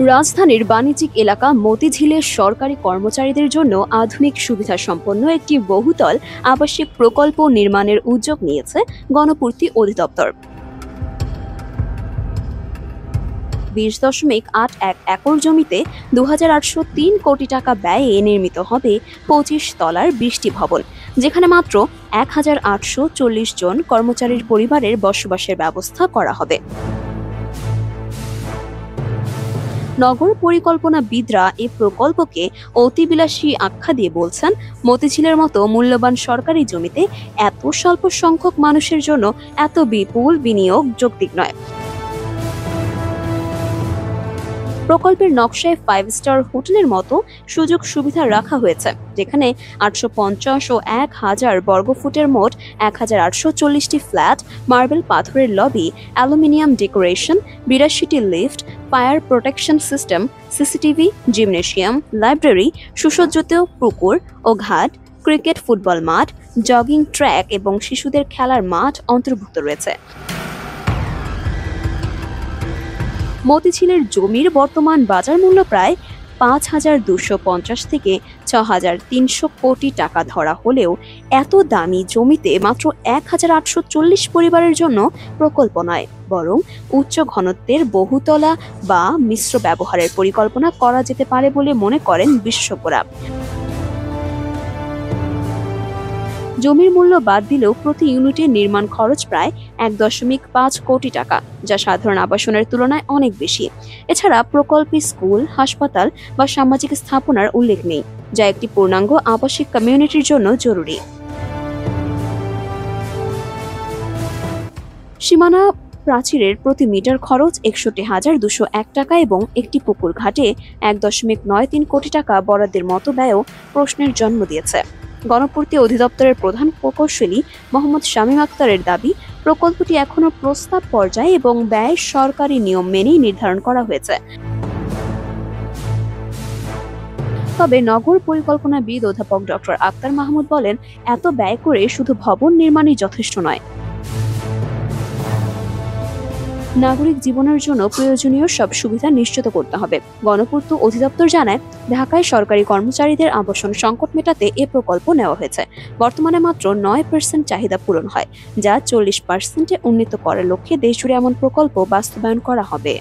রাজধানীর বাণিজ্যিক এলাকা মতিঝিলের সরকারি কর্মচারীদের জন্য আধুনিক সুবিধা সম্পন্ন একটি বহুতল আবাসিক প্রকল্প নির্মাণের উদ্যোগ নিয়েছে গণপূর্তি অধিদপ্তর। 20.81 একর জমিতে 2803 কোটি টাকা ব্যয়ে নির্মিত হবে 25 তলার 20টি ভবন, যেখানে মাত্র 1840 জন কর্মচারীর পরিবারের বসবাসের ব্যবস্থা করা হবে। নগর পরিকল্পনাবিদরা এই প্রকল্পকে অতিবিলাসী আখ্যা দিয়ে বলছেন, মতিঝিলের মতো মূল্যবান সরকারি জমিতে এত স্বল্প সংখ্যক মানুষের জন্য এত বিপুল বিনিয়োগ যৌক্তিক নয়। প্রকল্পের নকশায় 5 স্টার হোটেলের মতো সুযোগ সুবিধা রাখা হয়েছে, যেখানে 850 ও 1000 বর্গফুটের মোট 1840টি ফ্ল্যাট, মার্বেল পাথরের লবি, অ্যালুমিনিয়াম ডেকোরেশন, 82টি lift, fire protection system, CCTV, gymnasium, library, সুসজ্জিত পুকুর ও ঘাট, ক্রিকেট ফুটবল মাঠ, জগিং ট্র্যাক এবং শিশুদের খেলার মাঠ অন্তর্ভুক্ত রয়েছে। মতিঝিলের জমির বর্তমান বাজার মূল্য প্রায় 5250 থেকে 6300 কোটি টাকা ধরা হলেও এত দামি জমিতে মাত্র 1840 পরিবারের জন্য প্রকল্প নয়, বরং উচ্চ ঘনত্বের বহুতলা বা মিশ্র ব্যবহারের পরিকল্পনা করা যেতে পারে বলে মনে করেন বিশেষজ্ঞরা। জমির মূল্য বাদ দিলেও প্রতি ইউনিটের নির্মাণ খরচ প্রায় 1.5 কোটি টাকা, যা সাধারণ আবাসনের তুলনায় অনেক বেশি। এছাড়া প্রকল্পে স্কুল, হাসপাতাল বা সামাজিক স্থাপনার উল্লেখ নেই, যা একটি পূর্ণাঙ্গ আবাসিক কমিউনিটির জন্য জরুরি। সীমানা প্রাচীরের প্রতি মিটার খরচ 61,201 টাকা এবং একটি পুকুর ঘাটে 1.93 কোটি টাকা বরাদ্দের মতো ব্যয়ও প্রশ্নের জন্ম দিয়েছে। গণপূর্তি অধিদপ্তরের প্রধান প্রকৌশলী মোহাম্মদ শামীম আক্তারের দাবি, প্রকল্পটি এখনো প্রস্তাব পর্যায়ে এবং ব্যয় সরকারি নিয়ম মেনেই নির্ধারণ করা হয়েছে। তবে নগর পরিকল্পনাবিদ অধ্যাপক ডক্টর আক্তার মাহমুদ বলেন, এত ব্যয় করে শুধু ভবন নির্মাণই যথেষ্ট নয়। নাগরিক জীবনের জন্য প্রয়োজনীয় সব সুবিধা নিশ্চিত করতে হবে। গণপূর্ত অধিদপ্তর জানায়, ঢাকায় সরকারি কর্মচারীদের আবাসন সংকট মেটাতে এ প্রকল্প নেওয়া হয়েছে। বর্তমানে মাত্র 9% চাহিদা পূরণ হয়, যা 40%-এ উন্নীত করার লক্ষ্যে দেশজুড়ে এমন প্রকল্প বাস্তবায়ন করা হবে।